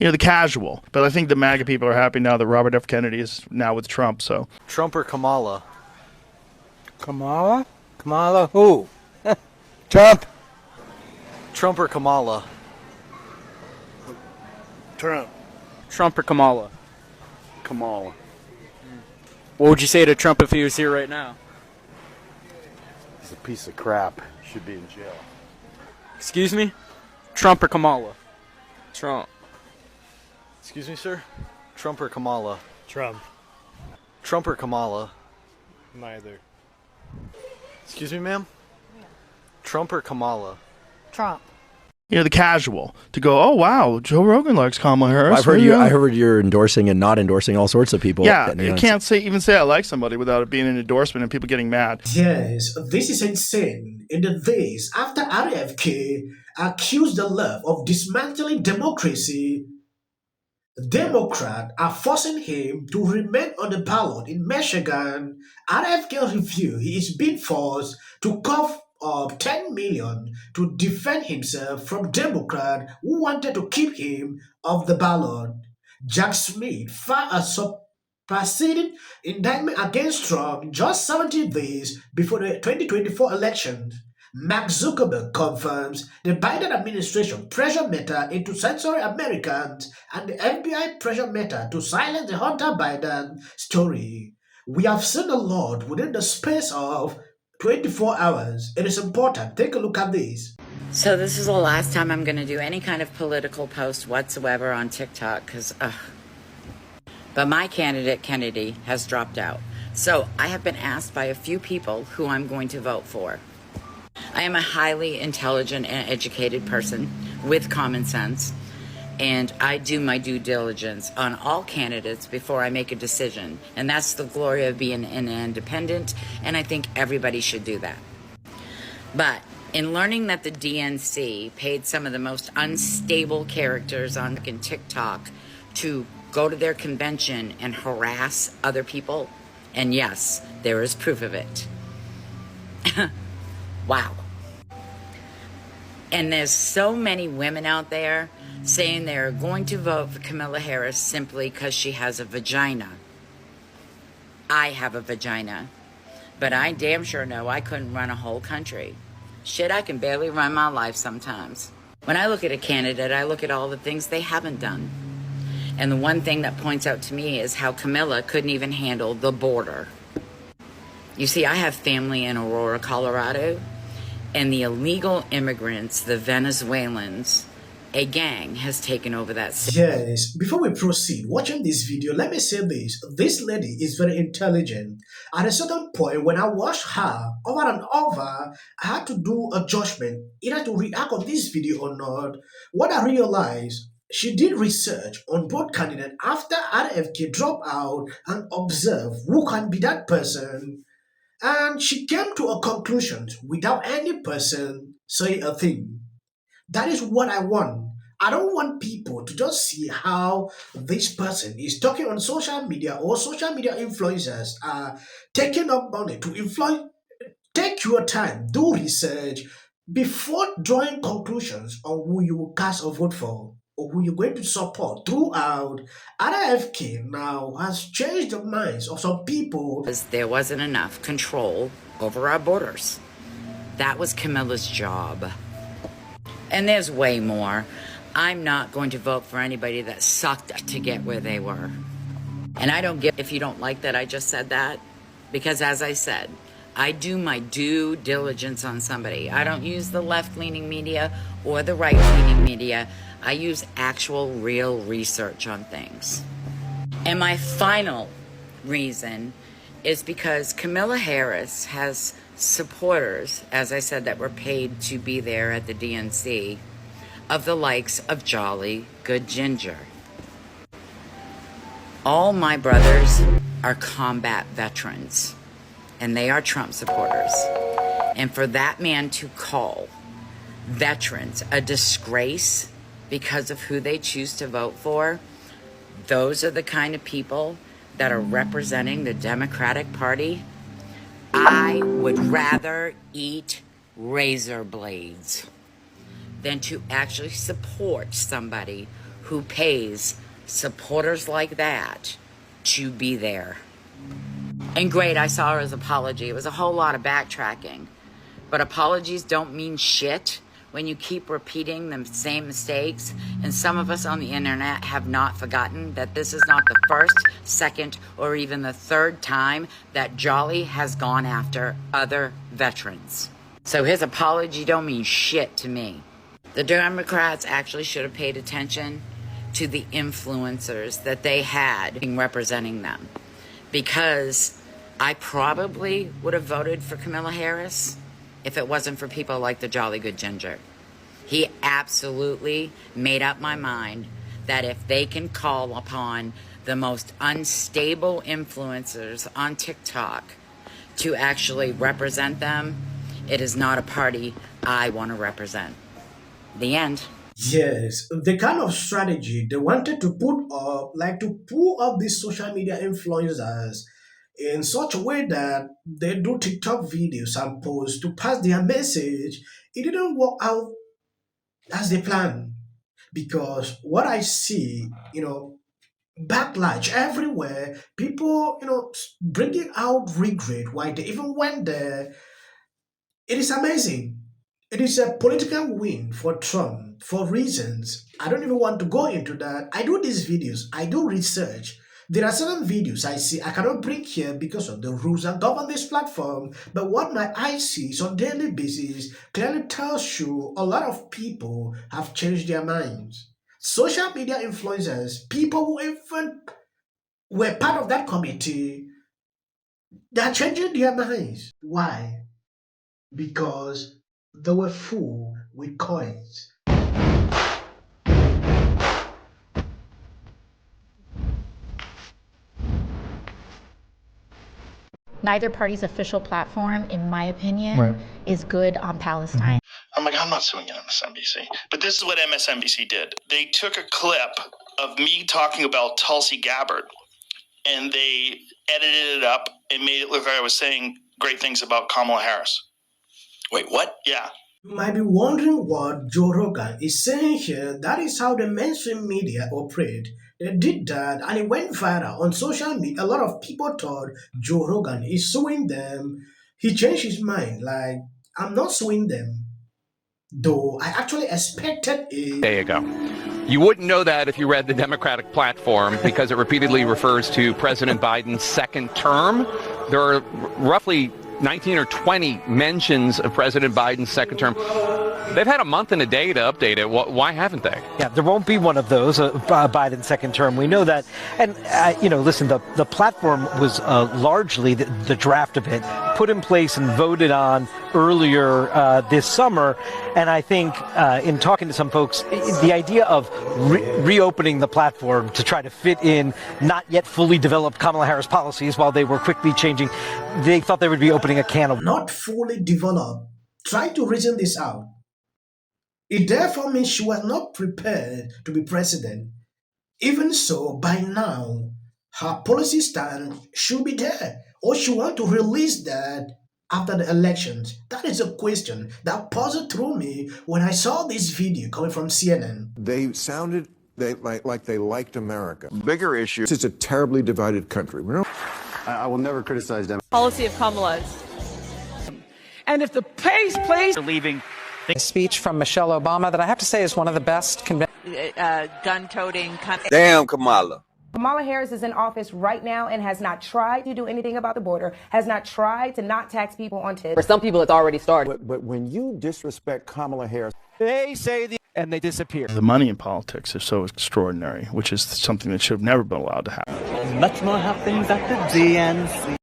the casual. But I think the MAGA people are happy now that Robert F. Kennedy is now with Trump, so. Trump or Kamala? Kamala? Kamala who? Trump. Trump or Kamala? Trump. Trump or Kamala? Kamala. What would you say to Trump if he was here right now? He's a piece of crap. Should be in jail. Excuse me? Trump or Kamala? Trump. Excuse me, sir? Trump or Kamala? Trump. Trump or Kamala? Neither. Excuse me, ma'am? Trump or Kamala? Trump. The casual to go, oh wow, Joe Rogan likes Kamala Harris. I've heard I heard you're endorsing and not endorsing all sorts of people. Yeah, you can't even say I like somebody without it being an endorsement and people getting mad. Yes, this is insane. In the days after RFK accused the left of dismantling democracy, Democrats are forcing him to remain on the ballot in Michigan. RFK revealed he is being forced to cough up 10 million to defend himself from Democrats who wanted to keep him off the ballot. Jack Smith filed a superseding indictment against Trump just 70 days before the 2024 election. Mark Zuckerberg confirms the Biden administration pressured Meta into censoring Americans and the FBI pressured Meta to silence the Hunter Biden story. We have seen a lot within the space of 24 hours. It is important. Take a look at this. So this is the last time I'm going to do any kind of political post whatsoever on TikTok because, but my candidate, Kennedy, has dropped out. So I have been asked by a few people who I'm going to vote for. I am a highly intelligent and educated person with common sense, and I do my due diligence on all candidates before I make a decision. And that's the glory of being an independent, and I think everybody should do that. But in learning that the DNC paid some of the most unstable characters on TikTok to go to their convention and harass other people, and yes, there is proof of it. Wow. And there's so many women out there saying they're going to vote for Kamala Harris simply because she has a vagina. I have a vagina, but I damn sure know I couldn't run a whole country. Shit, I can barely run my life sometimes. When I look at a candidate, I look at all the things they haven't done. And the one thing that points out to me is how Kamala couldn't even handle the border. You see, I have family in Aurora, Colorado, and the illegal immigrants, the Venezuelans, a gang has taken over that city. Yes, before we proceed, watching this video, let me say this. This lady is very intelligent. At a certain point, when I watched her over and over, I had to do a judgment, either to react on this video or not. What I realized, she did research on both candidates after RFK dropped out and observed who can be that person. And she came to a conclusion without any person saying a thing. That is what I want. I don't want people to just see how this person is talking on social media or social media influencers are taking up money to influence. Take your time, do research before drawing conclusions on who you will cast a vote for or who you're going to support throughout. RFK now has changed the minds of some people. Because there wasn't enough control over our borders. That was Camilla's job. And there's way more. I'm not going to vote for anybody that sucked to get where they were. And I don't give if you don't like that I just said that. Because as I said, I do my due diligence on somebody. I don't use the left-leaning media or the right-leaning media. I use actual real research on things. And my final reason is because Kamala Harris has supporters, as I said, that were paid to be there at the DNC, of the likes of Jolly Good Ginger. All my brothers are combat veterans, and they are Trump supporters. And for that man to call veterans a disgrace because of who they choose to vote for, those are the kind of people that are representing the Democratic Party. I would rather eat razor blades than to actually support somebody who pays supporters like that to be there. And great, I saw his apology. It was a whole lot of backtracking. But apologies don't mean shit when you keep repeating the same mistakes. And some of us on the internet have not forgotten that this is not the first, second, or even the third time that Jolly has gone after other veterans. So his apology don't mean shit to me. The Democrats actually should have paid attention to the influencers that they had representing them, because I probably would have voted for Kamala Harris if it wasn't for people like the Jolly Good Ginger. He absolutely made up my mind that if they can call upon the most unstable influencers on TikTok to actually represent them, it is not a party I want to represent. The end. Yes, the kind of strategy they wanted to put up, like to pull up these social media influencers in such a way that they do TikTok videos and posts to pass their message, it didn't work out as they planned. Because what I see, backlash everywhere, people, bringing out regret why they even went there. It is amazing. It is a political win for Trump for reasons. I don't even want to go into that. I do these videos, I do research. There are certain videos I see I cannot bring here because of the rules that govern this platform. But what my eyes see on daily basis clearly tells you a lot of people have changed their minds. Social media influencers, people who even were part of that committee, they are changing their minds. Why? Because they were full with coins. Neither party's official platform, in my opinion, is good on Palestine. I'm not suing MSNBC. But this is what MSNBC did. They took a clip of me talking about Tulsi Gabbard, and they edited it up and made it look like I was saying great things about Kamala Harris. Wait, what? Yeah. You might be wondering what Joe Rogan is saying here. That is how the mainstream media operate. They did that and it went viral on social media. A lot of people thought Joe Rogan is suing them. He changed his mind. Like, I'm not suing them. Though I actually expected it. There you go. You wouldn't know that if you read the Democratic platform, because it repeatedly refers to President Biden's second term. There are roughly 19 or 20 mentions of President Biden's second term. They've had a month and a day to update it. Why haven't they? Yeah, there won't be one of those, Biden's second term. We know that. And, listen, the platform was largely the draft of it put in place and voted on earlier this summer. And I think in talking to some folks, the idea of reopening the platform to try to fit in not yet fully developed Kamala Harris policies while they were quickly changing, they thought they would be opening a can of... Not fully developed. Try to reason this out. It therefore means she was not prepared to be president. Even so, by now, her policy stand should be there. Or she want to release that after the elections. That is a question that puzzled through me when I saw this video coming from CNN. They sounded like they liked America. Bigger issue. It's a terribly divided country. I will never criticize them. Policy of Kamala's. And if the pace plays... leaving... A speech from Michelle Obama that I have to say is one of the best. Gun-toting... Damn, Kamala. Kamala Harris is in office right now and has not tried to do anything about the border, has not tried to not tax people on tips. For some people, it's already started. But when you disrespect Kamala Harris... They say and they disappear. The money in politics is so extraordinary, which is something that should have never been allowed to happen. Much more happens at the DNC.